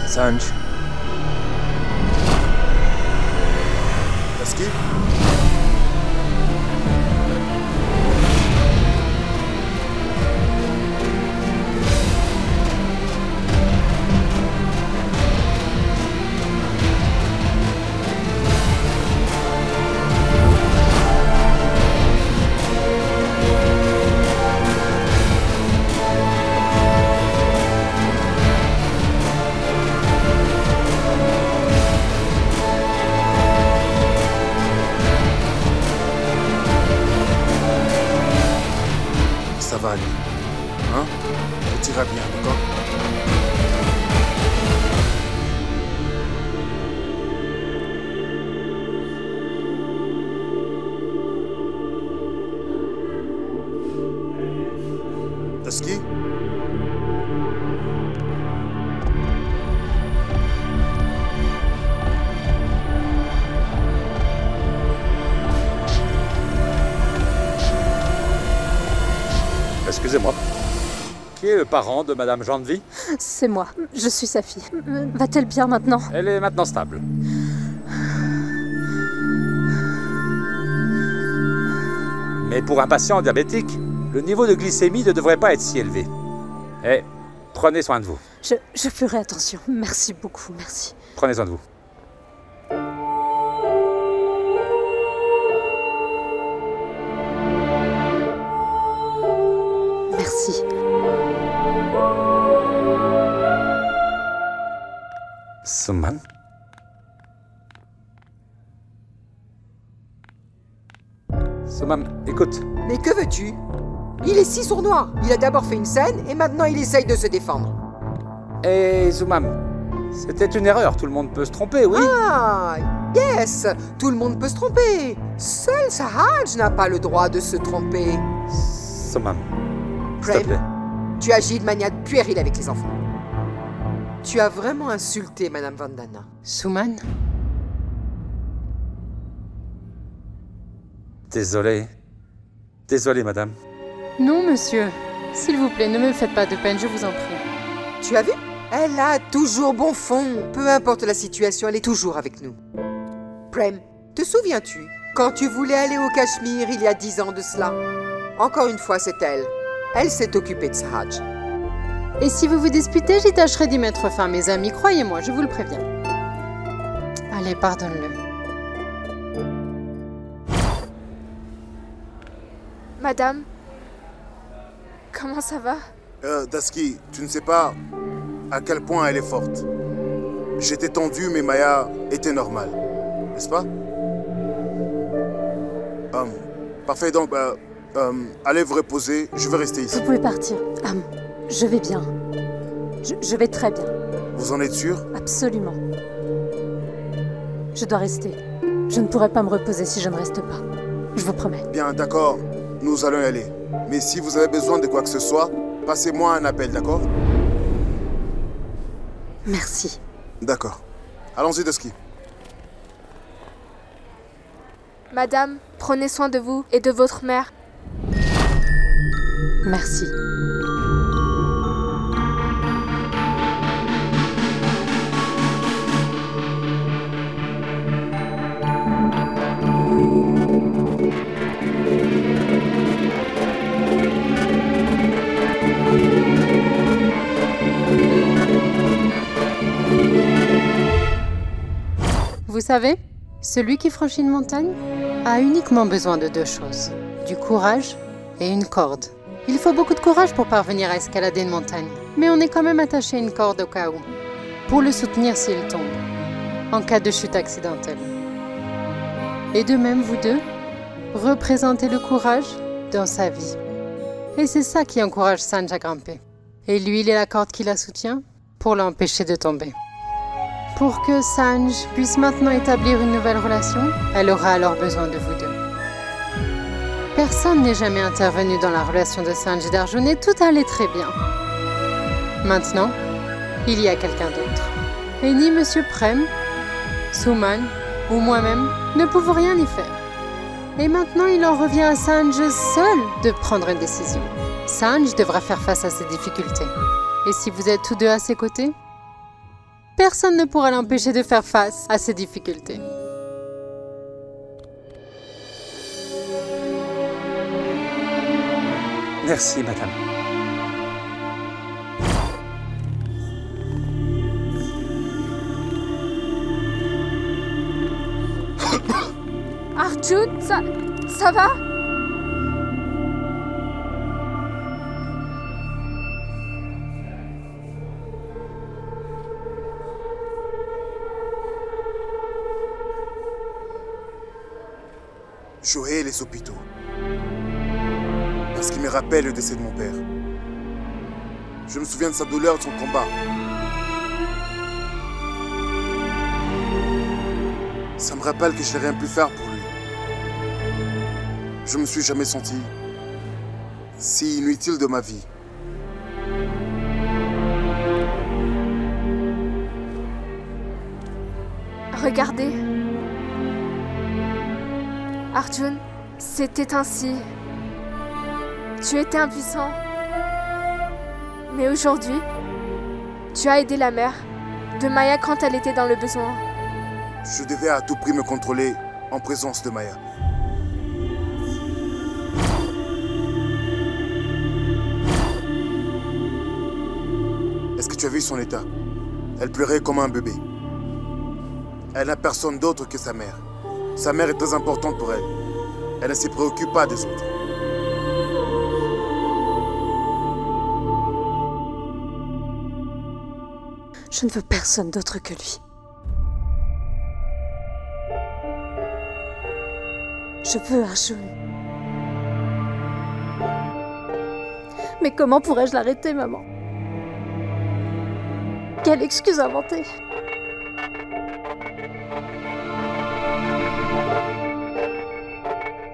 Sanj. Dusky? Ça va aller. Hein? Tout ira bien, d'accord? Dusky? Excusez-moi. Qui est le parent de Madame Janvi? C'est moi, je suis sa fille. Va-t-elle bien maintenant? Elle est maintenant stable. Mais pour un patient diabétique, le niveau de glycémie ne devrait pas être si élevé. Et prenez soin de vous. Je ferai attention. Merci beaucoup, merci. Prenez soin de vous. Merci. Suman? Suman, écoute. Mais que veux-tu? Il est si sournois. Il a d'abord fait une scène et maintenant il essaye de se défendre. Hé, Zumam, c'était une erreur. Tout le monde peut se tromper, oui? Ah, yes! Tout le monde peut se tromper. Seul Sahaj n'a pas le droit de se tromper. Zumam, s'il te plaît. Tu agis de manière puérile avec les enfants. Tu as vraiment insulté Madame Vandana. Suman? Désolé. Désolé, madame. Non, monsieur. S'il vous plaît, ne me faites pas de peine, je vous en prie. Tu as vu? Elle a toujours bon fond. Peu importe la situation, elle est toujours avec nous. Prem, te souviens-tu, quand tu voulais aller au Cachemire il y a 10 ans de cela? Encore une fois, c'est elle. Elle s'est occupée de Sahaj. Et si vous vous disputez, j'y tâcherai d'y mettre fin, mes amis. Croyez-moi, je vous le préviens. Allez, pardonne-le. Madame, comment ça va? Dusky, tu ne sais pas à quel point elle est forte. J'étais tendu, mais Maya était normale. N'est-ce pas? Parfait, donc, allez vous reposer. Je vais rester ici. Vous pouvez partir. Je vais bien. Je vais très bien. Vous en êtes sûr? Absolument. Je dois rester. Je ne pourrai pas me reposer si je ne reste pas. Je vous promets. Bien, d'accord. Nous allons y aller. Mais si vous avez besoin de quoi que ce soit, passez-moi un appel, d'accord? Merci. D'accord. Allons-y, Dusky. Madame, prenez soin de vous et de votre mère. Merci. Vous savez, celui qui franchit une montagne a uniquement besoin de 2 choses. Du courage et une corde. Il faut beaucoup de courage pour parvenir à escalader une montagne. Mais on est quand même attaché à une corde au cas où. Pour le soutenir s'il tombe. En cas de chute accidentelle. Et de même, vous deux, représentez le courage dans sa vie. Et c'est ça qui encourage Sanj à grimper. Et l'huile est la corde qui la soutient pour l'empêcher de tomber. Pour que Sanj puisse maintenant établir une nouvelle relation, elle aura alors besoin de vous deux. Personne n'est jamais intervenu dans la relation de Sanj et d'Arjun et tout allait très bien. Maintenant, il y a quelqu'un d'autre. Et ni Monsieur Prem, Suman ou moi-même ne pouvons rien y faire. Et maintenant, il en revient à Sanj seul de prendre une décision. Sanj devra faire face à ses difficultés. Et si vous êtes tous deux à ses côtés, personne ne pourra l'empêcher de faire face à ses difficultés. Merci, madame. Arjun, ça va? Je hais les hôpitaux. Parce qu'ils me rappellent le décès de mon père. Je me souviens de sa douleur, de son combat. Ça me rappelle que je n'ai rien pu faire pour lui. Je me suis jamais senti si inutile de ma vie. Regardez. Arjun, c'était ainsi. Tu étais impuissant. Mais aujourd'hui, tu as aidé la mère de Maya quand elle était dans le besoin. Je devais à tout prix me contrôler en présence de Maya. Est-ce que tu as vu son état? Elle pleurait comme un bébé. Elle n'a personne d'autre que sa mère. Sa mère est très importante pour elle. Elle ne se préoccupe pas des autres. Je ne veux personne d'autre que lui. Je veux Arjun. Mais comment pourrais-je l'arrêter, maman? Quelle excuse inventer?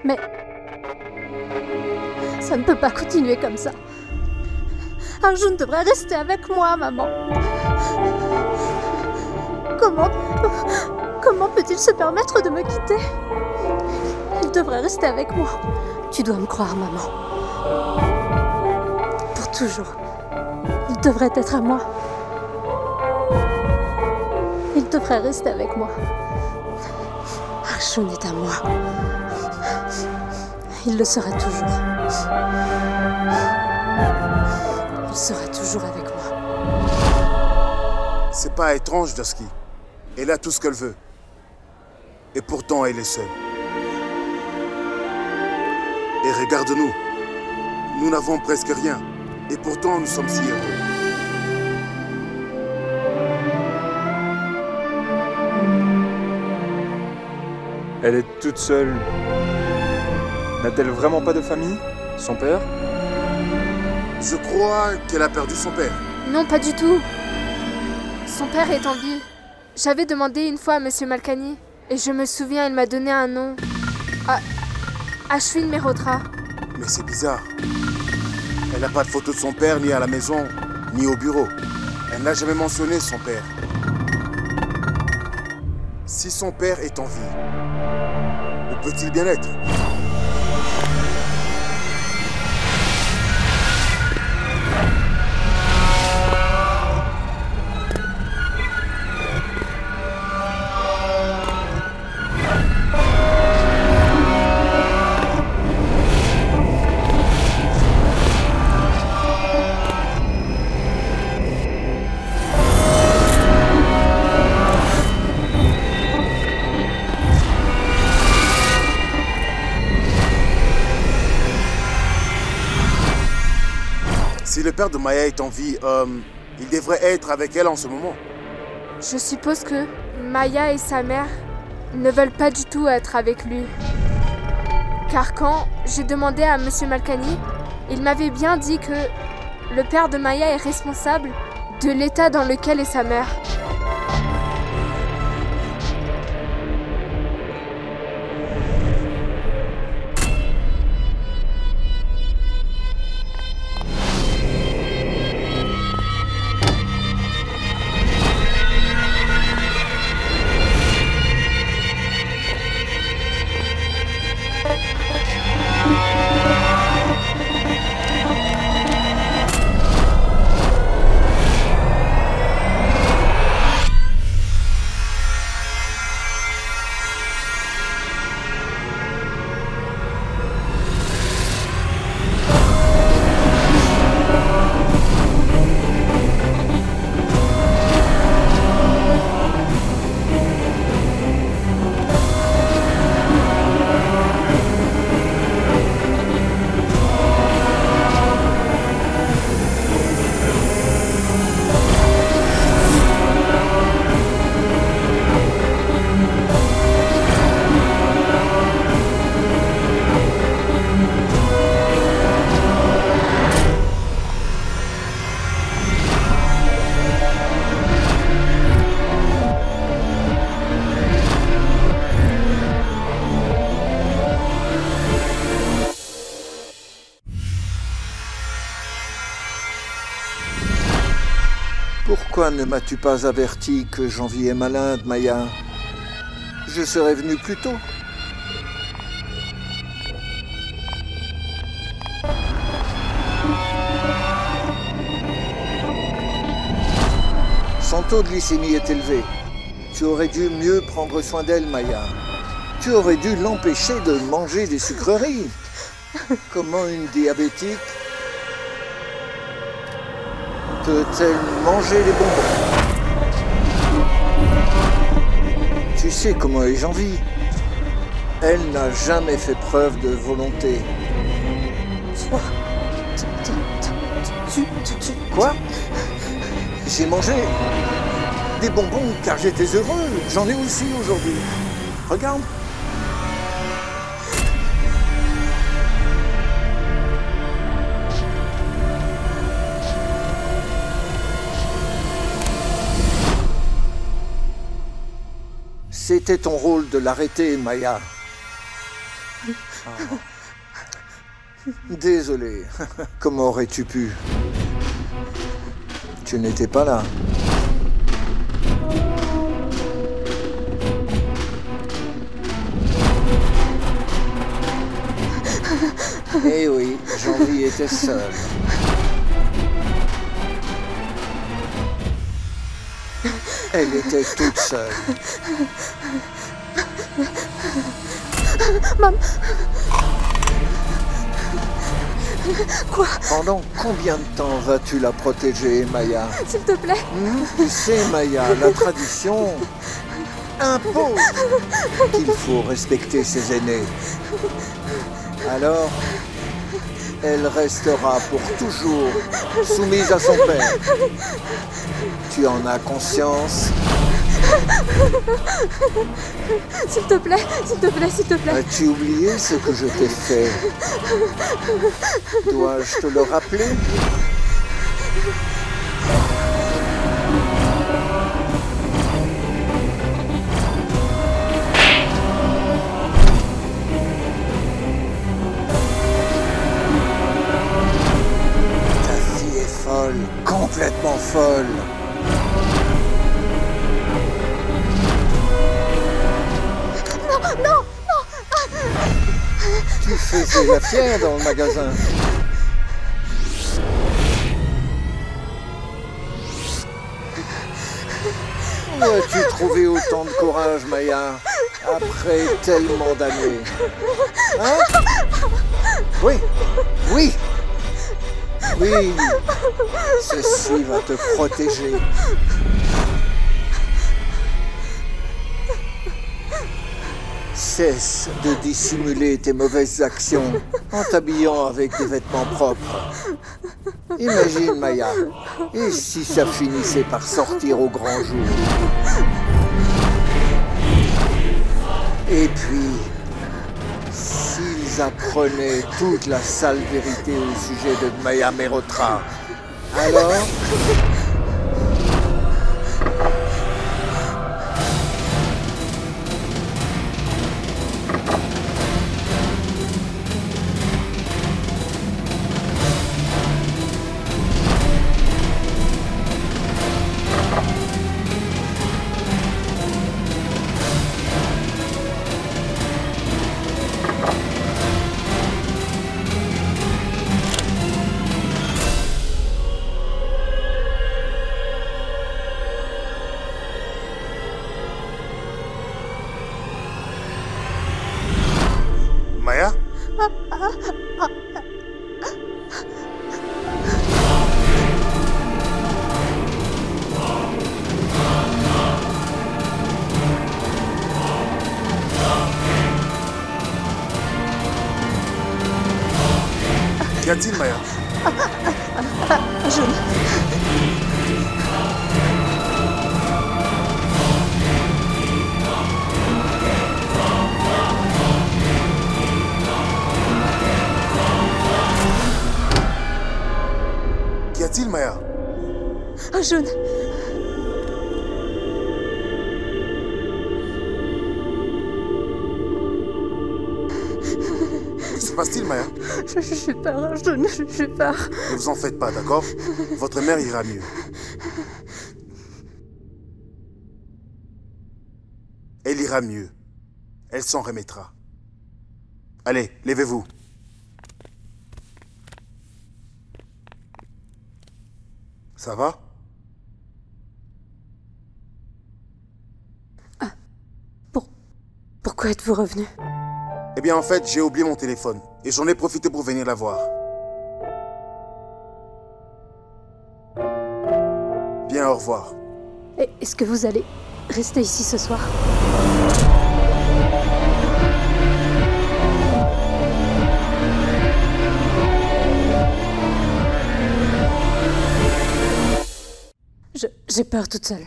Mais ça ne peut pas continuer comme ça. Arjun devrait rester avec moi, maman. Comment peut-il se permettre de me quitter? Il devrait rester avec moi. Tu dois me croire, maman. Pour toujours. Il devrait être à moi. Il devrait rester avec moi. Arjun est à moi. Il le sera toujours. Il sera toujours avec moi. C'est pas étrange, Dusky. Elle a tout ce qu'elle veut. Et pourtant, elle est seule. Et regarde-nous. Nous n'avons presque rien. Et pourtant, nous sommes si heureux. Elle est toute seule. N'a-t-elle vraiment pas de famille? Son père? Je crois qu'elle a perdu son père. Non, pas du tout. Son père est en vie. J'avais demandé une fois à Monsieur Malkani. Et je me souviens, il m'a donné un nom. Ashwin Mehrotra. Mais c'est bizarre. Elle n'a pas de photo de son père ni à la maison, ni au bureau. Elle n'a jamais mentionné son père. Si son père est en vie, où peut-il bien être? Si le père de Maya est en vie, il devrait être avec elle en ce moment. Je suppose que Maya et sa mère ne veulent pas du tout être avec lui. Car quand j'ai demandé à Monsieur Malkani, il m'avait bien dit que le père de Maya est responsable de l'état dans lequel est sa mère. Pourquoi ne m'as-tu pas averti que j'enviais malade, Maya? Je serais venu plus tôt. Son taux de glycémie est élevé. Tu aurais dû mieux prendre soin d'elle, Maya. Tu aurais dû l'empêcher de manger des sucreries. Comment une diabétique peut-elle manger les bonbons? Tu sais comment ai-je envie? Elle n'a jamais fait preuve de volonté. Quoi? J'ai mangé des bonbons car j'étais heureux. J'en ai aussi aujourd'hui. Regarde. C'était ton rôle de l'arrêter, Maya. Oh. Désolé. Comment aurais-tu pu? Tu n'étais pas là. Eh oui, Jean-Louis était seul. Elle était toute seule. Maman. Quoi? Pendant combien de temps vas-tu la protéger, Maya? S'il te plaît. Tu sais, Maya, la tradition impose qu'il faut respecter ses aînés. Alors, elle restera pour toujours soumise à son père. Tu en as conscience? S'il te plaît, s'il te plaît, s'il te plaît. As-tu oublié ce que je t'ai fait? Dois-je te le rappeler? Ta fille est folle, complètement folle. Non. Tu faisais la fière dans le magasin. Où as-tu trouvé autant de courage, Maya, après tellement d'années? Hein? Oui. Ceci va te protéger. Cesse de dissimuler tes mauvaises actions en t'habillant avec des vêtements propres. Imagine, Maya, et si ça finissait par sortir au grand jour? Et puis, s'ils apprenaient toute la sale vérité au sujet de Maya Merotra, alors... Maya? Qu'y a-t-il, Maya? Je... Qu'y a-t-il, Maya? Un jaune. Que se passe-t-il, Maya? J'ai peur, j'ai peur. Ne vous en faites pas, d'accord? Votre mère ira mieux. elle ira mieux. Elle s'en remettra. Allez, levez-vous. Ça va? Pourquoi êtes-vous revenu? Eh bien, en fait, j'ai oublié mon téléphone. Et j'en ai profité pour venir la voir. Bien, au revoir. Est-ce que vous allez rester ici ce soir? J'ai peur toute seule.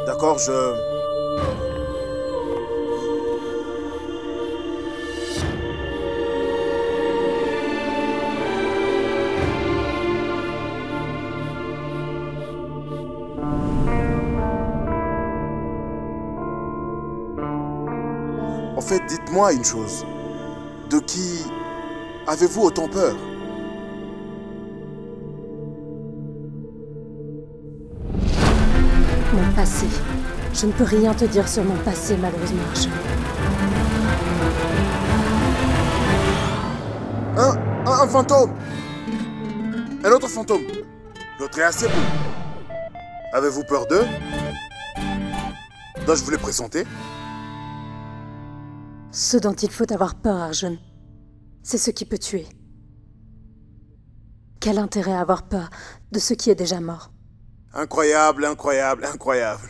D'accord, En fait, dites-moi une chose. De qui avez-vous autant peur? Mon passé. Je ne peux rien te dire sur mon passé, malheureusement, Arjun. Un fantôme! Un autre fantôme! L'autre est assez beau. Avez-vous peur d'eux? Dois-je vous les présenter? Ce dont il faut avoir peur, Arjun, c'est ce qui peut tuer. Quel intérêt à avoir peur de ce qui est déjà mort? Incroyable, incroyable, incroyable.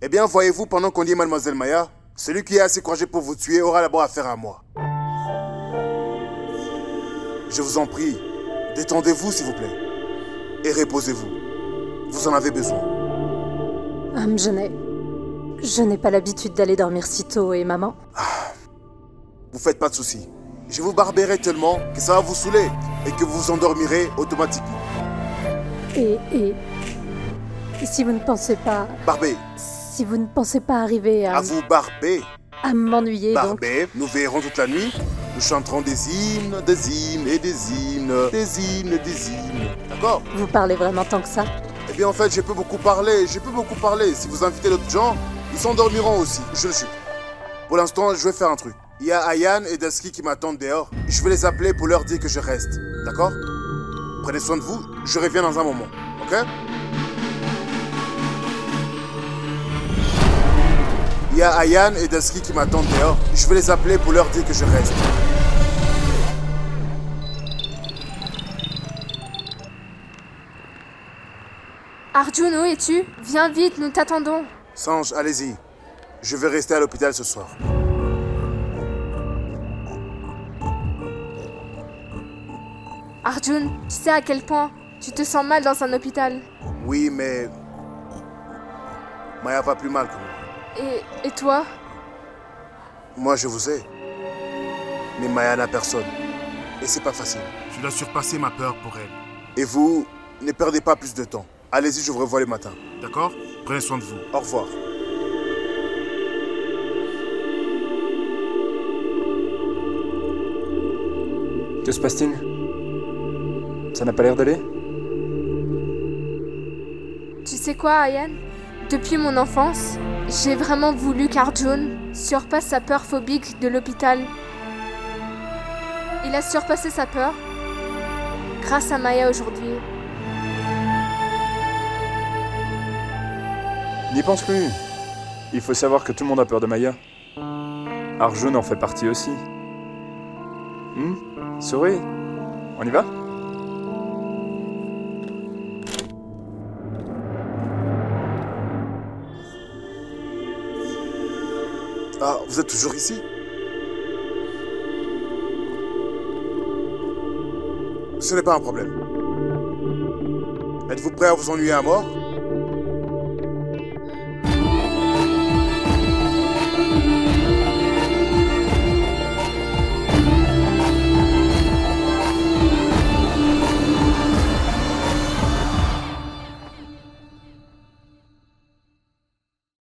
Eh bien, voyez-vous, pendant qu'on dit Mademoiselle Maya, celui qui est assez courageux pour vous tuer aura d'abord affaire à moi. Je vous en prie, détendez-vous s'il vous plaît. Et reposez-vous. Vous en avez besoin. Je n'ai pas l'habitude d'aller dormir si tôt et maman. Vous faites pas de soucis. Je vous barberai tellement que ça va vous saouler et que vous vous endormirez automatiquement. Et si vous ne pensez pas... Barber. Si vous ne pensez pas arriver à... À vous barber. À m'ennuyer, donc... Barber, nous veillerons toute la nuit. Nous chanterons des hymnes, des hymnes et des hymnes, des hymnes, des hymnes. D'accord? Vous parlez vraiment tant que ça? Eh bien, en fait, je peux beaucoup parler, Si vous invitez d'autres gens, ils s'endormiront aussi, je le suis. Pour l'instant, je vais faire un truc. Il y a Ayan et Dusky qui m'attendent dehors. Je vais les appeler pour leur dire que je reste. D'accord? Prenez soin de vous, je reviens dans un moment. Ok? Il y a Ayan et Dusky qui m'attendent dehors. Je vais les appeler pour leur dire que je reste. Arjun, où es-tu? Viens vite, nous t'attendons. Sange, allez-y. Je vais rester à l'hôpital ce soir. Arjun, tu sais à quel point tu te sens mal dans un hôpital. Oui, mais... Maya va plus mal que moi. Et toi? Moi, je vous ai. Mais Maya n'a personne. Et c'est pas facile. Je dois surpasser ma peur pour elle. Et vous, ne perdez pas plus de temps. Allez-y, je vous revois le matin. D'accord? Prenez soin de vous. Au revoir. Que se passe-t-il? Ça n'a pas l'air d'aller? Tu sais quoi, Ayan? Depuis mon enfance, j'ai vraiment voulu qu'Arjun surpasse sa peur phobique de l'hôpital. Il a surpassé sa peur grâce à Maya aujourd'hui. N'y pense plus. Il faut savoir que tout le monde a peur de Maya. Arjun en fait partie aussi. Souris. On y va? Ah, vous êtes toujours ici? Ce n'est pas un problème. Êtes-vous prêt à vous ennuyer à mort?